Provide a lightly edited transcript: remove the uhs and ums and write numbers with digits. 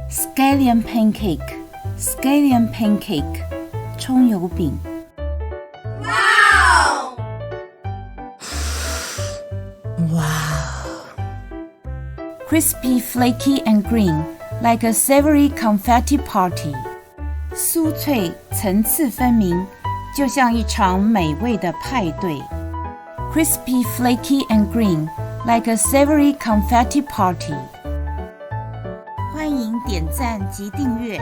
Scallion Pancake, Scallion Pancake, 葱油饼。Wow! Crispy, flaky and green, like a savory confetti party. 酥脆，层次分明，就像一场美味的派对。Crispy, flaky and green, like a savory confetti party. 欢迎点赞及订阅。